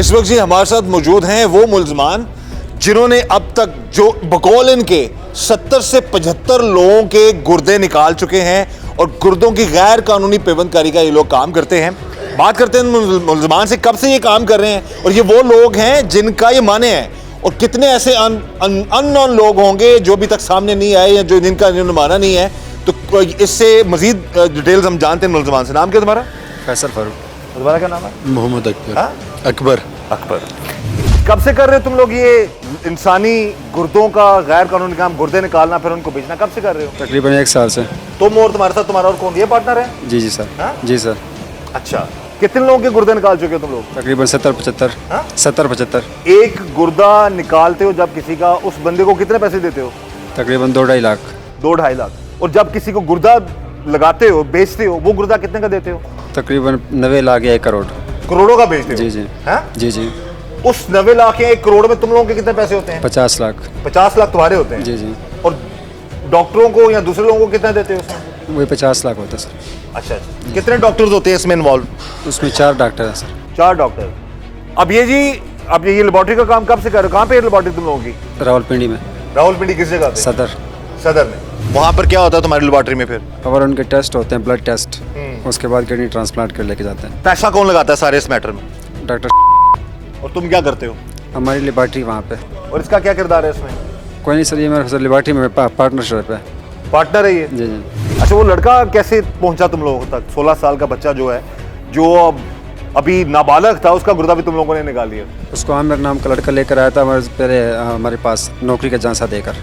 इस वक्त जी हमारे साथ मौजूद हैं वो मुल्ज़मान जिन्होंने अब तक जो बकौल इनके 70 से 75 लोगों के गुर्दे निकाल चुके हैं और गुर्दों की गैर कानूनी पेवंदकारी का ये लोग काम करते हैं। बात करते हैं मुल्ज़मान से, कब से ये काम कर रहे हैं और ये वो लोग हैं जिनका ये माने हैं, और कितने ऐसे अननोन लोग होंगे जो अभी तक सामने नहीं आए या जो जिनका माना नहीं है। तो इससे मजीद डिटेल्स हम जानते हैं मुल्ज़मान से। नाम क्या तुम्हारा? फैसल फारूक। तुम्हारा क्या नाम है? मोहम्मद अकबर। हाँ? अकबर। कब से कर रहे हो तुम लोग ये इंसानी गुर्दों का गैर कानूनी काम, गुर्दे निकालना फिर उनको बेचना, कब से कर रहे हो? तकरीबन 1 साल से। तुम और तुम्हारे साथ तुम्हारा और कौन, ये पार्टनर है? जी सर। हाँ? जी सर। अच्छा, कितने लोगों के गुर्दे निकाल चुके हो तुम लोग? तकरीबन 70-75। हाँ? 70-75। एक गुर्दा निकालते हो जब किसी का, उस बंदे को कितने पैसे देते हो? तकरीबन 2-2.5 लाख। 2-2.5 लाख। और जब किसी को गुर्दा लगाते हो, बेचते हो, वो गुर्दा कितने का देते हो? तकरीबन 90 लाख या 1 करोड़। करोड़ों का बेचते हो? जी जी। हाँ? जी जी। उस 90 लाख या 1 करोड़ में तुम लोगों के कितने पैसे होते हैं? 50 लाख। 50 लाख तुम्हारे होते हैं? जी जी। और डॉक्टरों को या दूसरे लोगों को कितना देते हो उसमें? वही 50 लाख होता है सर। अच्छा, कितने डॉक्टर्स होते हैं इसमें इन्वॉल्व? उसमें 4 डॉक्टर हैं सर। 4 डॉक्टर। अब ये जी, अब ये लेबॉर्ट्री का काम कब से कर रहे हो? कहाँ पे लेबॉर्ट्री तुम लोगों की? रावलपिंडी में। रावलपिंडी किस जगह पे? सदर में। वहाँ पर क्या होता है तुम्हारी लेबॉर्ट्री में फिर? और उनके टेस्ट होते हैं, ब्लड टेस्ट। उसके बाद किडनी ट्रांसप्लांट कर लेके जाते हैं। पैसा कौन लगाता है सारे इस मैटर में? डॉक्टर। और तुम क्या करते हो? हमारी लेबॉर्ट्री वहाँ पे। और इसका क्या किरदार है इसमें? कोई नहीं सर, ये मेरे लेबॉर्ट्री में पार्टनरशिप है। पार्टनर है ये? जी जी। अच्छा, वो लड़का कैसे पहुंचा तुम लोगों तक? 16 साल का बच्चा जो है, जो अभी नाबालग था, उसका गुर्दा भी तुम लोगों ने निकाल लिया? उसको आमिर नाम का लड़का लेकर आया था हमारे पास, नौकरी का झांसा देकर।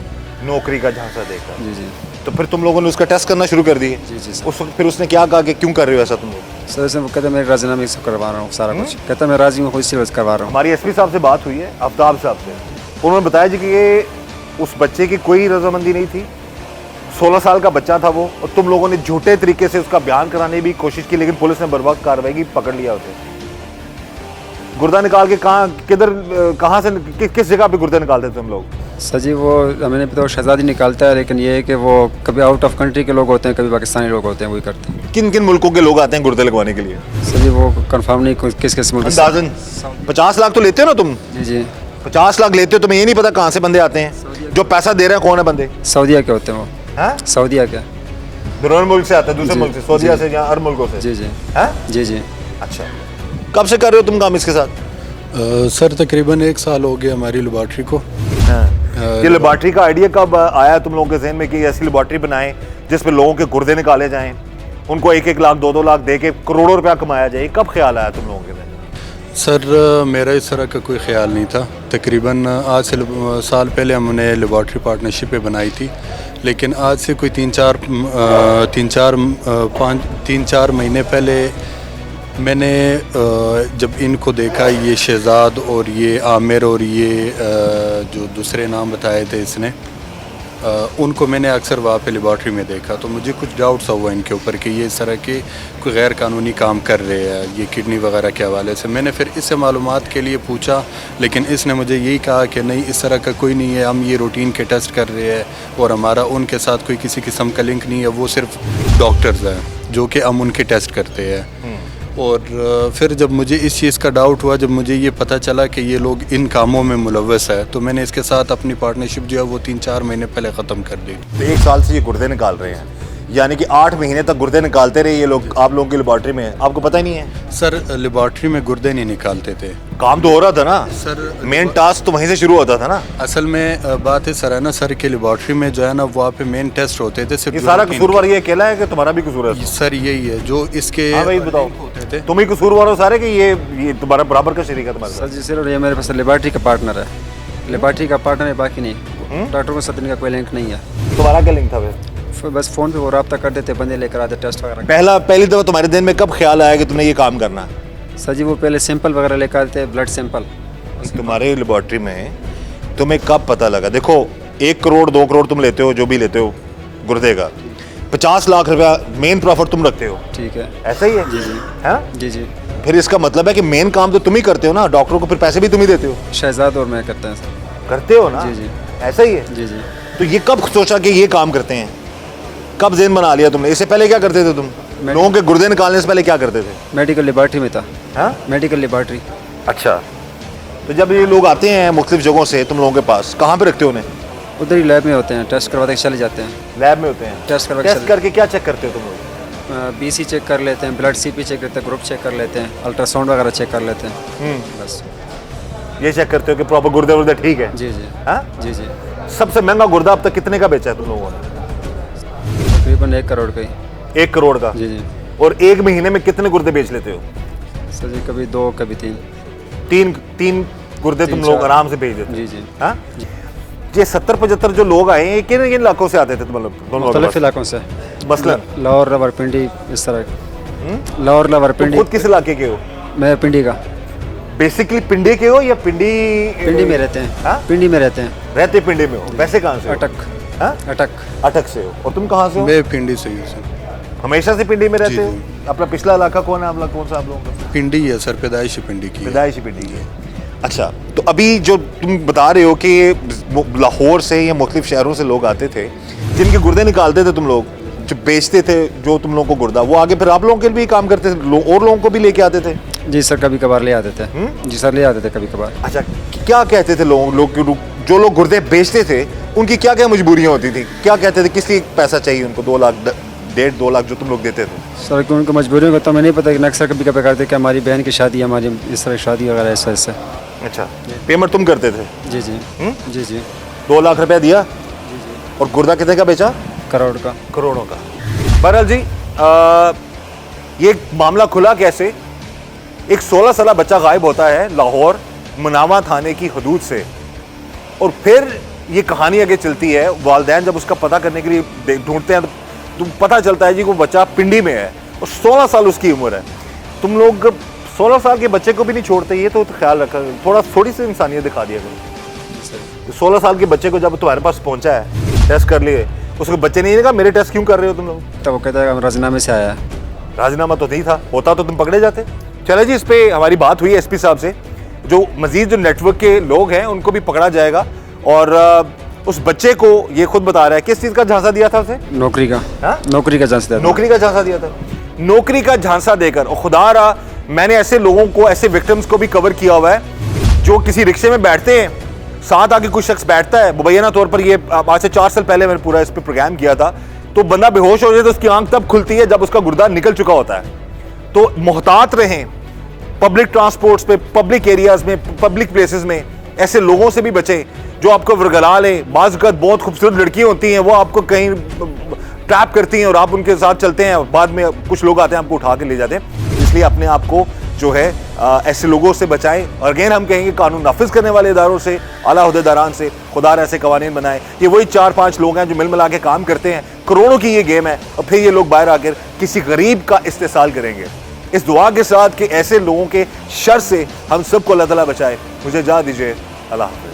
नौकरी का झांसा देकर? जी जी। तो फिर तुम लोगों ने उसका टेस्ट करना शुरू कर दिए? जी जी सर। उस वक्त फिर उसने क्या कहा कि क्यों कर रहे हो ऐसा तुम लोग? सर इसने कहता मैं राजीनामे से करवा रहा हूँ सारा कुछ। कहता मैं राजी हूँ, इसी वजह करवा रहा हूँ। हमारी एसपी साहब से बात हुई है, आफ्ताब साहब से। उन्होंने बताया जी कि ये उस बच्चे की कोई रजामंदी नहीं थी, 16 साल का बच्चा था वो, और तुम लोगों ने झूठे तरीके से उसका बयान कराने की भी कोशिश की, लेकिन पुलिस ने बर्वक्त कार्रवाई की, पकड़ लिया उसे। गुर्दा निकाल के कहाँ से किस जगह पे गुर्दा निकालते थे तुम लोग? सर जी वो मैंने तो शहजादी निकालता है, लेकिन ये है कि वो कभी आउट ऑफ कंट्री के लोग होते हैं, कभी पाकिस्तानी लोग होते हैं, वही करते हैं। किन किन मुल्कों के लोग आते हैं गुर्दे लगवाने के लिए? सर जी वो कंफर्म नहीं किस किस मुल्क से। अंदाजन 50 लाख तो लेते हो ना तुम? जी जी। 50 लाख लेते हो, तुम्हें ये नहीं पता कहाँ से बंदे आते हैं? जो पैसा दे रहे हैं कौन है बंदे? सऊदीया के होते हैं वो। हाँ? सऊदीया के। दूसरे मुल्क से आते हैं? दूसरे मुल्क से, सऊदीया से या अरब मुल्कों से? जी जी। हाँ? जी जी। अच्छा, कब से कर रहे हो तुम काम इसके साथ? सर तकरीबन 1 साल हो गया हमारी लेबॉर्ट्री को। ये लेबॉर्ट्री का आइडिया कब आया तुम लोगों के जहन में कि ऐसी लेबॉर्ट्री बनाएं जिसमें लोगों के गुर्दे निकाले जाएं, उनको 1-1 लाख 2-2 लाख दे के करोड़ों रुपया कमाया जाए? कब ख्याल आया तुम लोगों के जहन में? सर मेरा इस तरह का कोई ख्याल नहीं था। तकरीबन आज से साल पहले हमने लेबॉर्ट्री पार्टनरशिप पे बनाई थी, लेकिन आज से कोई 3-4 महीने पहले मैंने जब इनको देखा, ये शहजाद और ये आमिर और ये जो दूसरे नाम बताए थे इसने, उनको मैंने अक्सर वहाँ पे लेबॉर्ट्री में देखा, तो मुझे कुछ डाउट सा हुआ इनके ऊपर कि ये इस तरह के कोई गैर कानूनी काम कर रहे हैं, ये किडनी वगैरह के हवाले से। मैंने फिर इससे मालूमात के लिए पूछा, लेकिन इसने मुझे यही कहा कि नहीं, इस तरह का कोई नहीं है, हम ये रूटीन के टेस्ट कर रहे हैं और हमारा उनके साथ कोई किसी किस्म का लिंक नहीं है, वो सिर्फ डॉक्टर्स हैं जो कि हम उनके टेस्ट करते हैं। और फिर जब मुझे इस चीज़ का डाउट हुआ, जब मुझे ये पता चला कि ये लोग इन कामों में मुलव्वस है, तो मैंने इसके साथ अपनी पार्टनरशिप जो है वो 3-4 महीने पहले ख़त्म कर दी। तो 1 साल से ये गुर्दे निकाल रहे हैं, यानी कि 8 महीने तक गुर्दे निकालते रहे ये लोग आप लोगों की लेबॉर्ट्री में? आपको पता ही नहीं है? सर लेबॉर्ट्री में गुर्दे नहीं निकालते थे। काम तो हो रहा था ना सर, मेन टास्क तो वहीं से शुरू होता था ना। असल में बात है सर, है ना सर, के लेबॉर्ट्री में जो है ना वहाँ पे मेन टेस्ट होते थे सिर्फ। ये सारा कसूरवार ये अकेला है कि तुम्हारा भी कसूर है? सर यही है जो इसके। हाँ भाई बताओ, होते थे। तुम ही कसूरवार हो सारे कि ये तुम्हारा बराबर का शरीक है तुम्हारे साथ? सर जी सिर्फ ये मेरे पास लेबॉर्ट्री का पार्टनर है, लेबॉर्ट्री का पार्टनर है, बाकी नहीं। डॉक्टर के साथ इनका कोई लिंक नहीं है। तुम्हारा क्या लिंक था फिर? बस फ़ोन पे वो रब्ता कर देते, बंदे लेकर आते टेस्ट वगैरह। पहली दफ़ा तुम्हारे दिन में कब ख्याल आया कि तुमने ये काम करना? सर जी वो पहले सैंपल वगैरह लेकर आते, ब्लड सैंपल। तुम्हारे लेबॉर्ट्री में तुम्हें कब पता लगा? देखो 1 करोड़ 2 करोड़ तुम लेते हो, जो भी लेते हो गुर्दे का, 50 लाख रुपया मेन प्रॉफिट तुम रखते हो, ठीक है? ऐसा ही है? जी जी। हाँ जी जी। फिर इसका मतलब है कि मेन काम तो तुम ही करते हो ना, डॉक्टरों को फिर पैसे भी तुम ही देते हो? शहजाद और मैं करते हैं सर। करते हो ना? जी जी। ऐसा ही है? जी जी। तो ये कब सोचा कि ये काम करते हैं? कब ज़हन बना लिया तुमने? इससे पहले क्या करते थे तुम? लोगों के गुर्दे निकालने से पहले क्या करते थे? मेडिकल लेबॉर्ट्री में था। हाँ, मेडिकल लेबॉर्ट्री। अच्छा। तो जब ये लोग आते हैं मुख्तलिफ जगहों से तुम लोगों के पास, कहाँ पे रखते हो उन्हें? उधर ही लैब में होते हैं, टेस्ट करवाते चले जाते हैं। लैब में होते हैं? टेस्ट करवा के टेस्ट चले- करके क्या चेक करते हो तुम लोग? BC चेक कर लेते हैं, ब्लड CP चेक करते हैं, ग्रुप चेक कर लेते हैं, अल्ट्रासाउंड वगैरह चेक कर लेते हैं। बस ये चेक करते हो कि प्रॉपर गुर्दे वुर्दे ठीक है? जी जी हाँ? जी जी। सबसे महंगा गुर्दा अब तक कितने का बेचा है तुम लोगों ने? तकरीबन 1 करोड़ का ही। 1 करोड़ का? जी जी और एक महीने में कितने गुर्दे बेच लेते हो? सर जी, कभी 2 कभी 3। तीन गुर्दे तुम 3 लोग 4 आराम से भेज देते हो? जी जी। हाँ? ये 70-75 जो लोग आए हैं, ये किन किन इलाकों से आते थे मतलब दोनों मुख्तलिफ इलाकों से, मसलन? लाहौर, रावलपिंडी, इस तरह। लाहौर, तुम रावलपिंडी। खुद किस इलाके के हो? मैं पिंडी का। बेसिकली पिंडी के हो या पिंडी? पिंडी में रहते हैं। हाँ? पिंडी में रहते हैं। रहते पिंडी में हो? वैसे कहाँ से हो? अटक। हाँ? अटक। अटक से हो। और तुम कहाँ से हो? मैं पिंडी से ही हूँ सर। हमेशा से पिंडी में रहते जी, हो? अपना पिछला इलाका कौन है? कौन सा आप लोगों का? पिंडी है सर, पैदाइश पिंडी की है। पैदाइशी पिंडी की है। अच्छा, तो अभी जो तुम बता रहे हो कि लाहौर से या मुख्तलिफ शहरों से लोग आते थे जिनके गुर्दे निकालते थे तुम लोग, जो बेचते थे जो तुम लोगों को गुर्दा, वो आगे फिर आप लोगों के लिए भी काम करते थे, और लोगों को भी लेके आते थे? जी सर, कभी कभार ले आते थे। जी सर, ले आते थे कभी कभार। अच्छा, क्या कहते थे लोग जो लोग गुर्दे बेचते थे, उनकी क्या क्या मजबूरियाँ होती थी? क्या कहते थे, किस लिए पैसा चाहिए उनको? 2 लाख 1.5-2 लाख जो तुम लोग देते थे? सर कि उनको मजबूरियों का तो हमें नहीं पता, कि अक्सर कभी कभी करते कि हमारी बहन की शादी, हमारी इस तरह शादी वगैरह ऐसा ऐसा। अच्छा, पेमेंट तुम करते थे? जी जी जी जी। 2 लाख रुपया दिया और गुर्दा कितने का बेचा? करोड़ का। करोड़ों का। बहरहाल जी, ये मामला खुला कैसे? एक 16 साल बच्चा गायब होता है लाहौर मुनावा थाने की हदूद से, और फिर ये कहानी आगे चलती है। वालिदैन जब उसका पता करने के लिए ढूंढते हैं तो पता चलता है जी वो बच्चा पिंडी में है और 16 साल उसकी उम्र है। तुम लोग 16 साल के बच्चे को भी नहीं छोड़ते, ये तो ख्याल रखा, थोड़ी सी इंसानियत दिखा दिया करो। 16 साल के बच्चे को जब तुम्हारे पास पहुंचा है, टेस्ट कर लिए, उसके बच्चे ने कहा मेरे टेस्ट क्यों कर रहे हो तुम लोग? तो वो कहता है हम राजीनामे से आया है। राजीनामा तो नहीं था, होता तो तुम पकड़े जाते। चले जी, इस पे हमारी बात हुई SP साहब से, जो मजीद जो नेटवर्क के लोग हैं उनको भी पकड़ा जाएगा। और उस बच्चे को ये खुद बता रहा है किस चीज़ का झांसा दिया था उसे? नौकरी का। हाँ? नौकरी का झांसा दिया था। नौकरी का झांसा दिया था। नौकरी का झांसा देकर, और खुदा रहा मैंने ऐसे लोगों को, ऐसे विक्टिम्स को भी कवर किया हुआ है जो किसी रिक्शे में बैठते हैं, साथ आके कुछ शख्स बैठता है, मुबैना तौर पर, ये आज से 4 साल पहले मैंने पूरा इस पर प्रोग्राम किया था, तो बंदा बेहोश हो जाए तो उसकी आंख तब खुलती है जब उसका गुर्दा निकल चुका होता है। तो मोहतात रहें, पब्लिक ट्रांसपोर्ट्स पे, पब्लिक एरियाज में, पब्लिक प्लेसेस में ऐसे लोगों से भी बचें जो आपको वर्गला लें। बाज़ वक़्त बहुत खूबसूरत लड़कियाँ होती हैं, वो आपको कहीं ट्रैप करती हैं और आप उनके साथ चलते हैं, बाद में कुछ लोग आते हैं आपको उठा के ले जाते हैं। इसलिए अपने आप को जो है ऐसे लोगों से बचाएं। और अगेन हम कहेंगे कानून नाफिज करने वाले इदारों से, आला अहदेदारान से खुदा ऐसे कवानीन बनाए। ये वही 4-5 लोग हैं जो मिल मिला के काम करते हैं। करोड़ों की ये गेम है और फिर ये लोग बाहर आकर किसी गरीब का इस्तेसाल करेंगे। इस दुआ के साथ कि ऐसे लोगों के शर से हम सबको अल्लाह ताला बचाए। मुझे इजाज़त दीजिए। अल्लाह हाफ़िज़।